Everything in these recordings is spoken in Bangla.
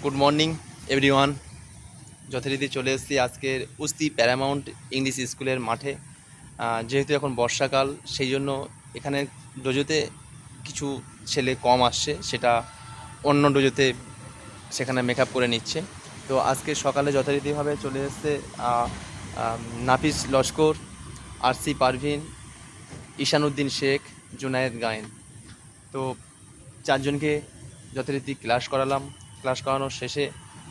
Good morning everyone. যথারীতি চলে এসেছি আজকের উস্তি প্যারামাউন্ট ইংলিশ স্কুলের মাঠে। যেহেতু এখন বর্ষাকাল, সেই জন্য এখানে ডোজোতে কিছু ছেলে কম আসছে, সেটা অন্য ডোজোতে সেখানে মেকআপ করে নিচ্ছে। তো আজকে সকালে যথারীতিভাবে চলে এসছে নাফিস লস্কর, আরসি পারভিন, ঈশানুদ্দিন শেখ, জুনায়েদ গায়েন। তো চারজনকে যথারীতি ক্লাস করালাম। ক্লাস করানোর শেষে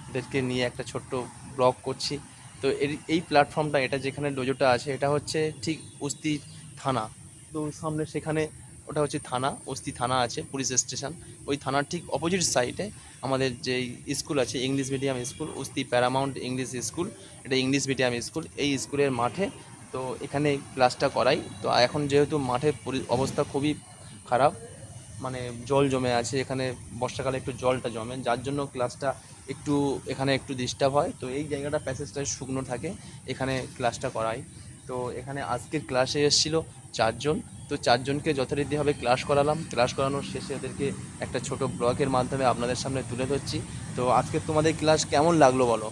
ওদেরকে নিয়ে একটা ছোট্ট ব্লগ করছি। তো এই প্ল্যাটফর্মটা, এটা যেখানে ডোজোটা আছে, এটা হচ্ছে ঠিক উস্তি থানা। তো সামনে সেখানে ওটা হচ্ছে থানা, উস্তি থানা আছে, পুলিশ স্টেশন। ওই থানার ঠিক অপোজিট সাইডে আমাদের যেই স্কুল আছে, English medium school, Usthi Paramount English school. এটা ইংলিশ মিডিয়াম স্কুল। এই স্কুলের মাঠে তো এখানে ক্লাসটা করাই। তো এখন যেহেতু মাঠের অবস্থা খুবই খারাপ, মানে জল জমে আছে এখানে, বর্ষাকালে একটু জলটা জমে, যার জন্য ক্লাসটা একটু এখানে একটু ডিস্টার্ব হয়। তো এই জায়গাটা প্যাসেজটা শুকনো থাকে, এখানে ক্লাসটা করাই। তো এখানে আজকের ক্লাসে এসেছিলো চারজন। তো চারজনকে যথারীতিভাবে ক্লাস করালাম। ক্লাস করানোর শেষে ওদেরকে একটা ছোট ব্লগের মাধ্যমে আপনাদের সামনে তুলে ধরছি। তো আজকে তোমাদের ক্লাস কেমন লাগলো বলো?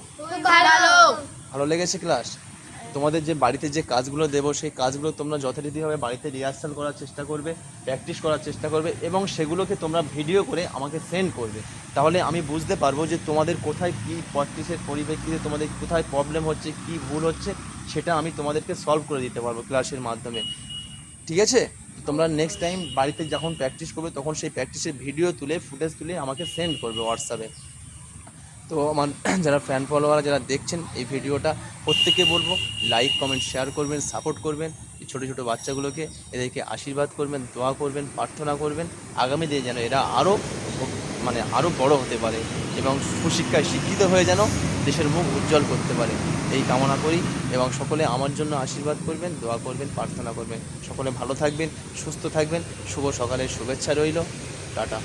ভালো লেগেছে ক্লাস? তোমাদের যে বাড়িতে যে কাজগুলো দেবো, সেই কাজগুলো তোমরা যথারীতিভাবে বাড়িতে রিহার্সাল করার চেষ্টা করবে, প্র্যাকটিস করার চেষ্টা করবে, এবং সেগুলোকে তোমরা ভিডিও করে আমাকে সেন্ড করবে। তাহলে আমি বুঝতে পারবো যে তোমাদের কোথায় কী প্র্যাকটিসের পরিপ্রেক্ষিতে তোমাদের কোথায় প্রবলেম হচ্ছে, কী ভুল হচ্ছে, সেটা আমি তোমাদেরকে সলভ করে দিতে পারবো ক্লাসের মাধ্যমে। ঠিক আছে? তোমরা নেক্সট টাইম বাড়িতে যখন প্র্যাকটিস করবে, তখন সেই প্র্যাকটিসের ভিডিও তুলে, ফুটেজ তুলে আমাকে সেন্ড করবে হোয়াটসঅ্যাপে। তো আমার যারা ফ্যান ফলোয়ার যারা দেখছেন এই ভিডিওটা, প্রত্যেককে বলবো লাইক কমেন্ট শেয়ার করবেন, সাপোর্ট করবেন এই ছোটো ছোটো বাচ্চাগুলোকে। এদেরকে আশীর্বাদ করবেন, দোয়া করবেন, প্রার্থনা করবেন আগামী দিনে যেন এরা আরও আরও বড় হতে পারে এবং সুশিক্ষায় শিক্ষিত হয়ে যেন দেশের মুখ উজ্জ্বল করতে পারে, এই কামনা করি। এবং সকলে আমার জন্য আশীর্বাদ করবেন, দোয়া করবেন, প্রার্থনা করবেন। সকলে ভালো থাকবেন, সুস্থ থাকবেন। শুভ সকালের শুভেচ্ছা রইল। টাটা।